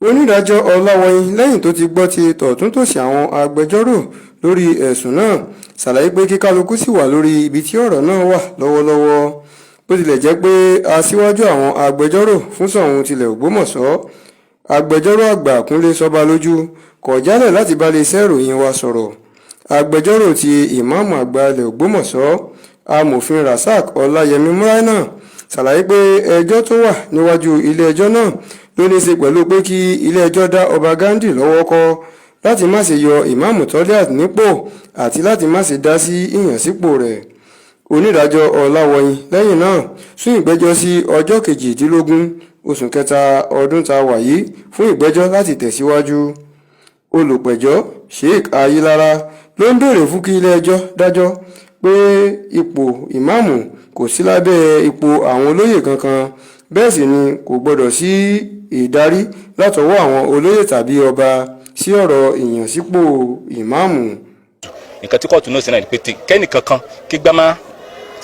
Onídàájọ́ Ọláwọyìn lẹ́yìn tó ti gbọ́ ti tọ̀túntòsì àwọn agbẹjọ́rò lórí ẹ̀sùn náà ṣàlàyé pé kí kálukú sì wà lórí ibi tí ọ̀rọ̀ náà wà lọ́wọ́lọ́wọ́ bó tilẹ̀ jẹ́ pé aṣíwájú àwọn agbẹjọ́rò fún Ṣọ̀ún tilẹ̀ Ògbómọ̀ṣọ́ agbẹjọ́rò àgbà Kúnlé Ṣọbalójú kọ̀ jálẹ̀ láti bá iléeṣẹ́ ìròyìn wa sọ̀rọ̀. Agbẹjọ́rò ti ìmáàmù àgbà ilẹ̀ Ògbómọ̀ṣọ́ amòfin Rasaq Ọláyẹmí Múráínà ṣàlàyé pé ẹjọ́ tó wà níwájú ilé ẹjọ́ náà ló ní í ṣe pẹ̀lú pé kí ilé ẹjọ́ dá Ọba Ghandi lọ́wọ́ kọ́ láti má ṣe yọ ìmáàmù Toliat nípò àti láti má ṣe dá sí ìyànsípò rẹ̀. Onídàájọ́ Ọláwọyìn lẹ́yìn náà sún ìgbẹ́jọ́ sí ọjọ́ 18 oṣù kẹta ọdún tá a wà yìí fún ìgbẹ́jọ́ láti tẹ̀síwájú. Olùpẹ̀jọ́ Sheikh Ayilara ló ń béèrè fún kí ilé ẹjọ́ dájọ́ pé ipò ìmáàmù kò sí lábẹ́ ipò àwọn olóyè kankan, bẹ́ẹ̀ sì ni kò gbọdọ̀ sí ìdarí látọwọ́ àwọn olóyè tàbí ọba sí ọ̀rọ̀ ìyànsípò ìmáàmù. Nǹkan tí kóòtù náà ṣe náà ni pé kẹ́nì kankan kí gbámá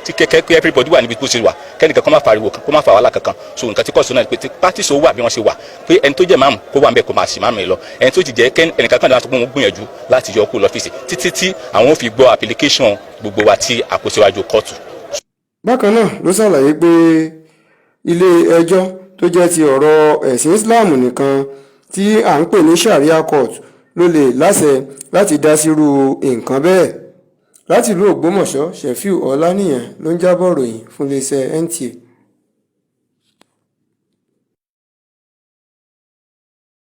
tí kẹ́kẹ́ pé everybody wà níbi tó ṣe wà kẹ́nì kankan má fariwo kó má fa wàhálà kankan. So nǹkan tí kóòtù náà ni pé tí pátìsì ó wà bí wọ́n ṣe wà pé ẹni tó jẹ́ máàmù kó wà ń bẹ̀ kó máa sì máàmù lọ, ẹni tó ti jẹ́ ẹnìkan kan náà tó gbìyànjú láti yọ kúrò lọ́fíìsì títí tí àwọn ò fi gbọ́ application gbogbo wa tí a kó síwájú kóòtù. Bákan náà ló ṣàlàyé pé ilé ẹjọ́ tó jẹ́ ti ọ̀rọ̀ ẹ̀sìn Islam nìkan tí à ń pè ní Sharia court ló lè láṣẹ láti dá sírú nǹkan bẹ́ẹ̀. Láti ìlú Ògbómọ̀ṣọ́, Ṣẹ̀fíù Ọláníyàn ló ń jábọ̀ ròyìn fún iléeṣẹ́ NTA.